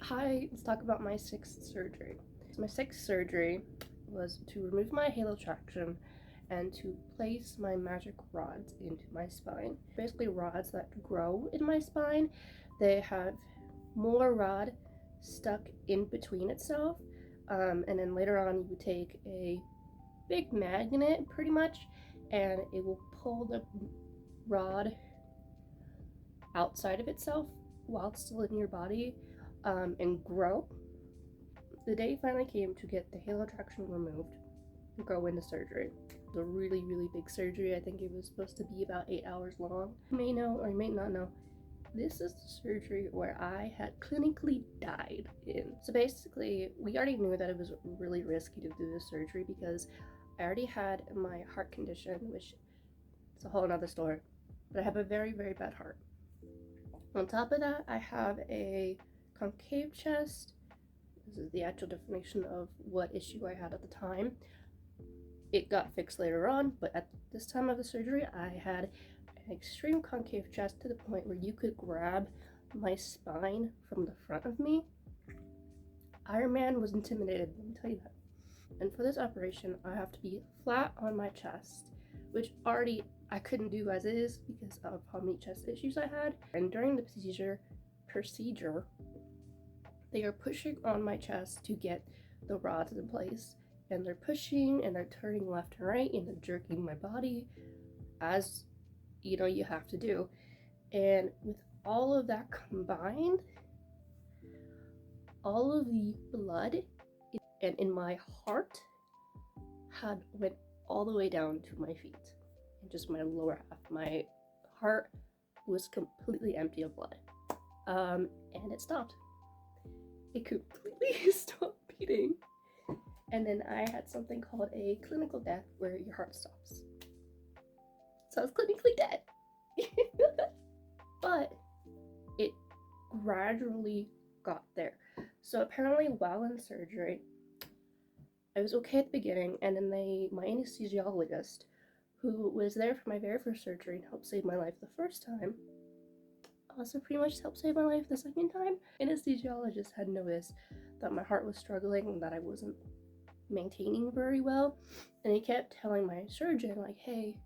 Hi, let's talk about my sixth surgery. So my sixth surgery was to remove my halo traction and to place my Magec rods into my spine. Basically rods that grow in my spine. They have more rod stuck in between itself, and then later on you would take a big magnet pretty much and it will pull the rod outside of itself while it's still in your body, and grow. The day finally came to get the halo traction removed and go into surgery. It was a really big surgery. I think it was supposed to be about 8 hours long. You may know or you may not know, this is the surgery where I had clinically died in. So basically, we already knew that it was really risky to do this surgery because I already had my heart condition, which is a whole nother story, but I have a very bad heart. On top of that, I have a concave chest. This is the actual definition of what issue I had at the time. It got fixed later on, but at this time of the surgery, I had an extreme concave chest to the point where you could grab my spine from the front of me. Iron Man was intimidated, let me tell you that. And for this operation, I have to be flat on my chest, which already I couldn't do as is because of how many chest issues I had. And during the procedure, they are pushing on my chest to get the rods in place. And they're pushing and they're turning left and right and they're jerking my body, as you know you have to do. And with all of that combined, all of the blood and in my heart had went all the way down to my feet and just my lower half. My heart was completely empty of blood, and it stopped. It completely stopped beating. And then I had something called a clinical death where your heart stops. So I was clinically dead. But it gradually got there. So apparently while in surgery, I was okay at the beginning, and then my anesthesiologist, who was there for my very first surgery and helped save my life the first time, also pretty much helped save my life the second time. Anesthesiologist had noticed that my heart was struggling and that I wasn't maintaining very well, and he kept telling my surgeon, like, hey,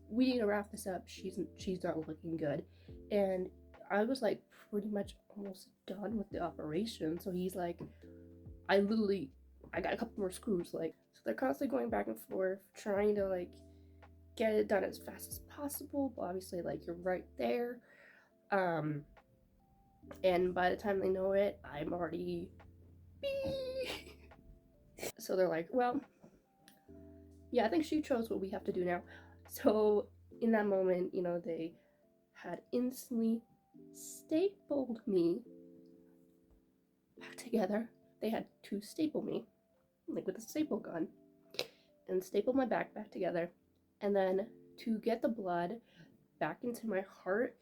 we need to wrap this up, she's not looking good. And I was like pretty much almost done with the operation, so he's like, I got a couple more screws, like, so they're constantly going back and forth trying to like get it done as fast as possible, but obviously like you're right there, and by the time they know it, I'm already so they're like, well, yeah, I think she chose what we have to do now. So in that moment, you know, they had instantly stapled me back together. They had to staple me, like with a staple gun, and staple my back together. And then to get the blood back into my heart,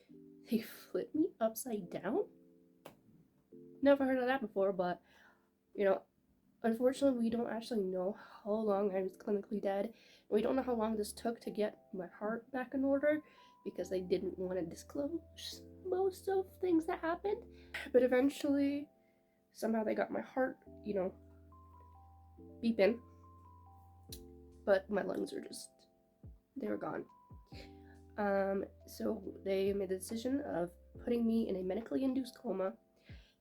they flipped me upside down. Never heard of that before, but you know, unfortunately, we don't actually know how long I was clinically dead. We don't know how long this took to get my heart back in order because they didn't want to disclose most of things that happened. But eventually, somehow they got my heart, you know, beeping. But my lungs were just, they were gone. So they made the decision of putting me in a medically induced coma,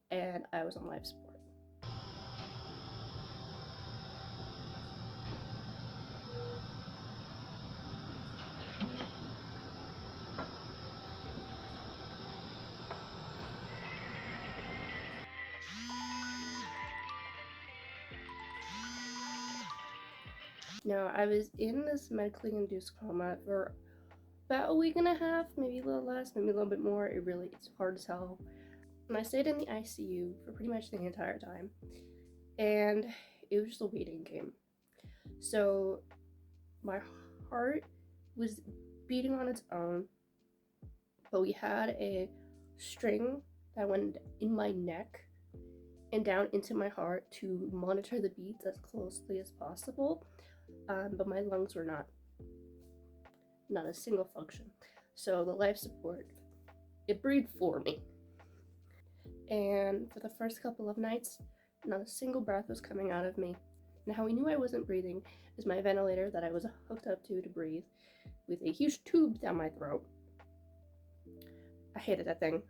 and I was on life support. Now, I was in this medically induced coma for about a week and a half, maybe a little less, maybe a little bit more. It's hard to tell. And I stayed in the ICU for pretty much the entire time. And it was just a waiting game. So my heart was beating on its own, but we had a string that went in my neck and down into my heart to monitor the beats as closely as possible. But my lungs were not a single function. So the life support, it breathed for me. And for the first couple of nights, not a single breath was coming out of me. And how we knew I wasn't breathing is my ventilator that I was hooked up to breathe with a huge tube down my throat. I hated that thing.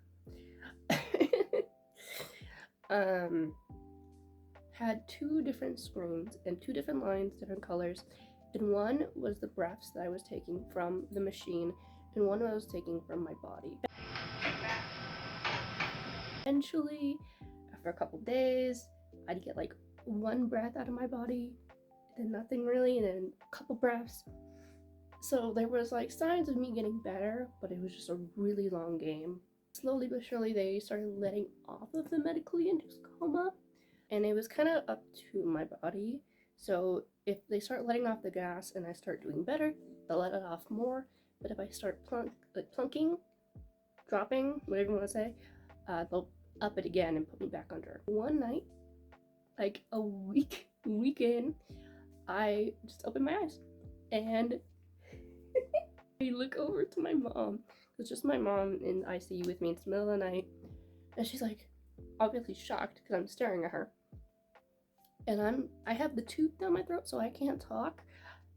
Had 2 different screens and 2 different lines, different colors, and one was the breaths that I was taking from the machine, and one I was taking from my body. Eventually, after a couple days, I'd get like 1 breath out of my body, then nothing really, and then a couple breaths. So there was like signs of me getting better, but it was just a really long game. Slowly but surely, they started letting off of the medically induced coma, and it was kind of up to my body. So if they start letting off the gas and I start doing better, they'll let it off more. But if I start plunking, dropping, whatever you want to say, they'll up it again and put me back under. One night, like a week in, I just opened my eyes and I look over to my mom. It's just my mom in the ICU with me. It's the middle of the night, and she's like obviously shocked because I'm staring at her. And I have the tube down my throat, so I can't talk.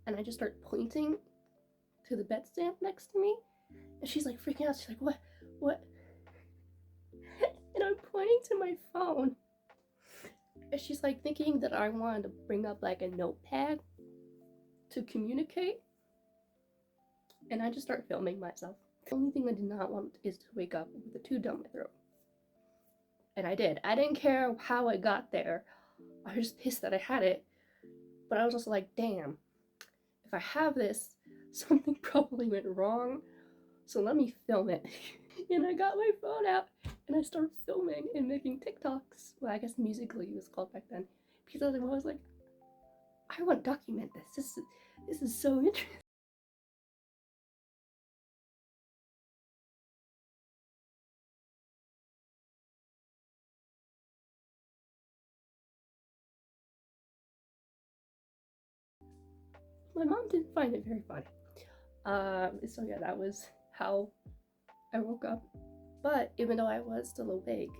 And I just start pointing to the bedstand next to me, and she's like freaking out. She's like, what? And I'm pointing to my phone, and she's like thinking that I wanted to bring up like a notepad to communicate. And I just start filming myself. The only thing I did not want is to wake up with a tube down my throat. And I did. I didn't care how I got there. I was just pissed that I had it. But I was just like, damn, if I have this, something probably went wrong. So let me film it. And I got my phone out and I started filming and making TikToks. Well, I guess Musical.ly was called back then. Because I was like, I want to document this. This is so interesting. My mom didn't find it very funny. So yeah, that was how I woke up. But even though I was still awake,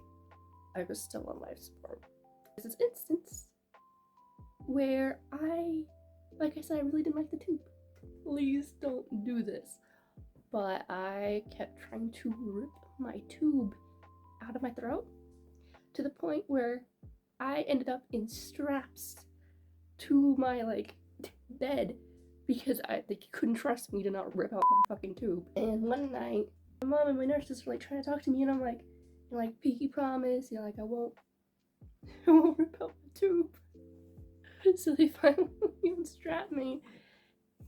I was still on life support. There's this instance where like I said, I really didn't like the tube. Please don't do this. But I kept trying to rip my tube out of my throat to the point where I ended up in straps to my like bed because they couldn't trust me to not rip out my fucking tube. And one night, my mom and my nurses were like trying to talk to me, and I'm like, Pinky promise, like I won't rip out my tube. So they finally unstrapped me,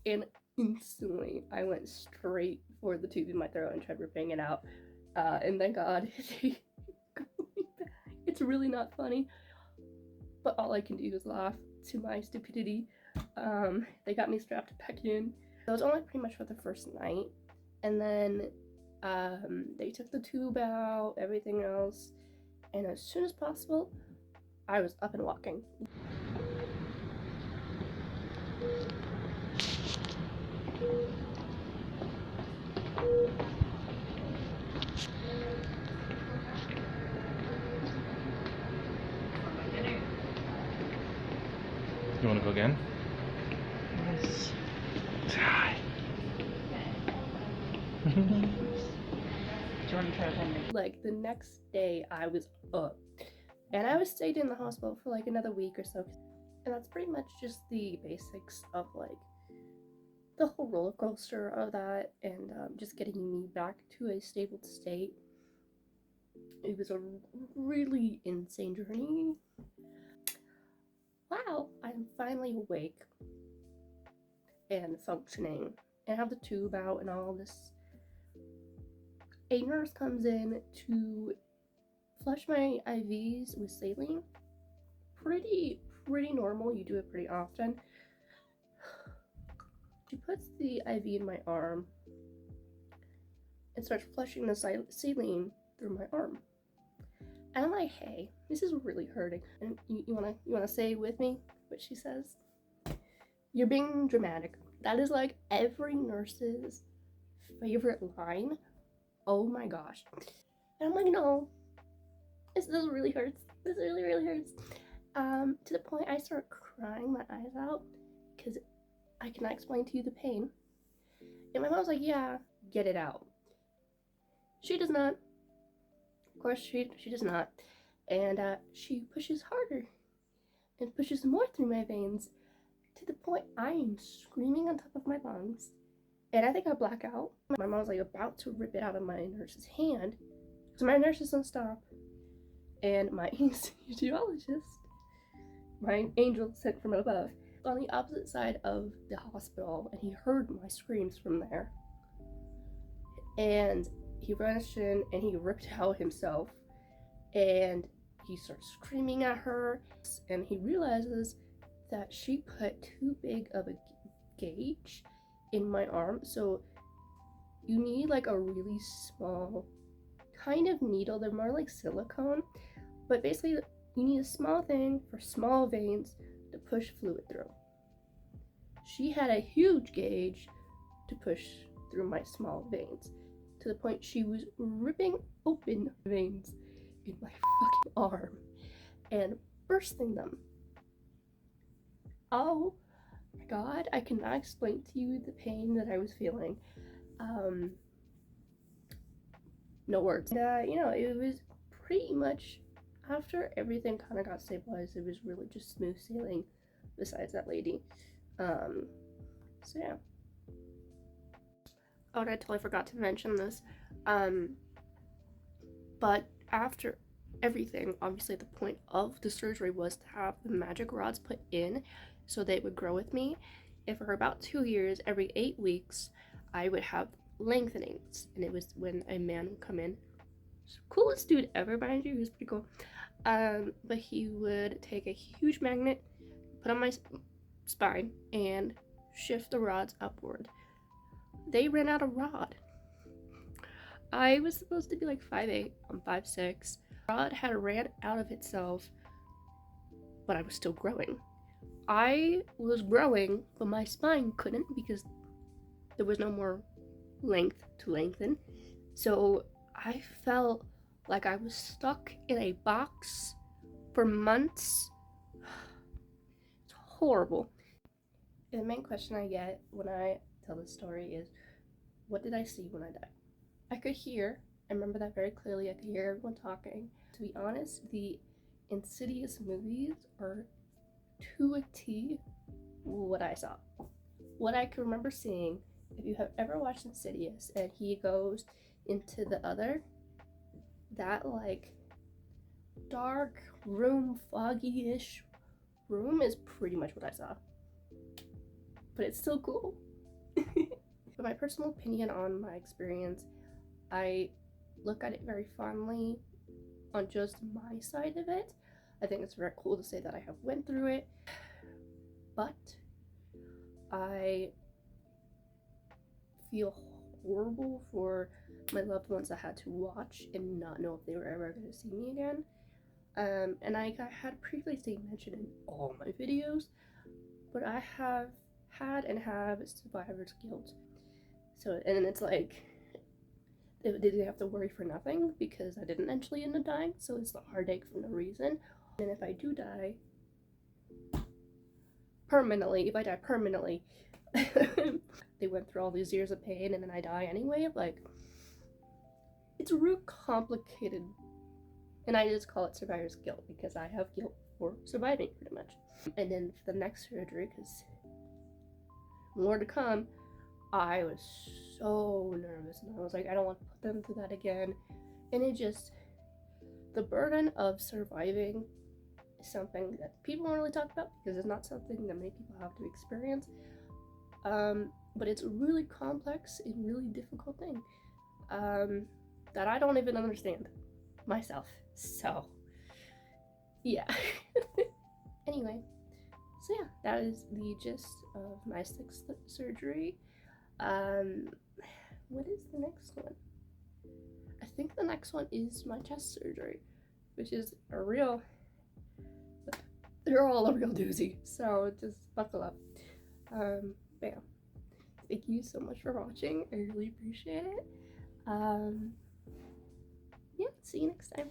and instantly I went straight for the tube in my throat and tried ripping it out. And thank God they got me back. It's really not funny, but all I can do is laugh to my stupidity. They got me strapped back in. That was only pretty much for the first night, and then they took the tube out, everything else, and as soon as possible, I was up and walking. You want to go again? Yes. Hi. Do you want to try to find me? Like the next day, I was up, and I was stayed in the hospital for like another week or so. And that's pretty much just the basics of like the whole roller coaster of that, and just getting me back to a stable state. It was a really insane journey. Wow, I'm finally awake and functioning, and I have the tube out and all this. A nurse comes in to flush my IVs with saline. Pretty normal. You do it pretty often. She puts the IV in my arm and starts flushing the saline through my arm. And I'm like, hey, this is really hurting. And you wanna say with me what she says? You're being dramatic. That is like every nurse's favorite line. Oh my gosh. And I'm like, no, This really hurts. This really hurts. To the point I start crying my eyes out because I cannot explain to you the pain. And my mom's like, yeah, get it out. She does not. Of course, she does not. And she pushes harder and pushes more through my veins to the point I am screaming on top of my lungs. And I think I black out. My mom's like about to rip it out of my nurse's hand because my nurse doesn't stop. And my anesthesiologist, my angel sent from above, on the opposite side of the hospital, and he heard my screams from there. And he rushed in and he ripped out himself, and he starts screaming at her, and he realizes that she put too big of a gauge in my arm. So you need like a really small kind of needle. They're more like silicone, but basically you need a small thing for small veins to push fluid through. She had a huge gauge to push through my small veins to the point she was ripping open veins in my fucking arm and bursting them. Oh my god, I cannot explain to you the pain that I was feeling. No words. And, it was pretty much, after everything kind of got stabilized, it was really just smooth sailing besides that lady. So yeah. Oh, and I totally forgot to mention this. But after everything, obviously the point of the surgery was to have the Magec rods put in so they would grow with me. And for about 2 years, every 8 weeks, I would have lengthenings. And it was when a man would come in. Coolest dude ever, mind you. He was pretty cool. But he would take a huge magnet, put on my spine, and shift the rods upward. They ran out of rod. I was supposed to be like 5'8", I'm 5'6". Rod had ran out of itself, but I was still growing. I was growing, but my spine couldn't because there was no more length to lengthen. So I felt like I was stuck in a box for months. It's horrible. And the main question I get when I tell this story is, what did I see when I died? I could hear, I remember that very clearly, I could hear everyone talking. To be honest, the Insidious movies are to a T what I saw. What I can remember seeing, if you have ever watched Insidious and he goes into the other, that like dark room, foggy-ish room is pretty much what I saw. But it's still cool. But my personal opinion on my experience, I look at it very fondly on just my side of it. I think it's very cool to say that I have went through it, but I feel horrible for my loved ones that had to watch and not know if they were ever going to see me again. And I had previously mentioned in all my videos, but I have had and have survivor's guilt. So, and it's like, they didn't have to worry for nothing because I didn't actually end up dying, so it's the heartache for no reason. And if I do die permanently, if I die permanently, they went through all these years of pain and then I die anyway, like, it's real complicated. And I just call it survivor's guilt because I have guilt for surviving pretty much. And then for the next surgery, because more to come, I was so nervous and I was like, I don't want to put them through that again. And it just, the burden of surviving is something that people don't really talk about because it's not something that many people have to experience. But it's a really complex and really difficult thing that I don't even understand myself. So, yeah. Anyway, so yeah, that is the gist of my 6th surgery. What is the next one? I think the next one is my chest surgery, which is they're all a real doozy, so just buckle up. Bam. Thank you so much for watching, I really appreciate it. Yeah, see you next time.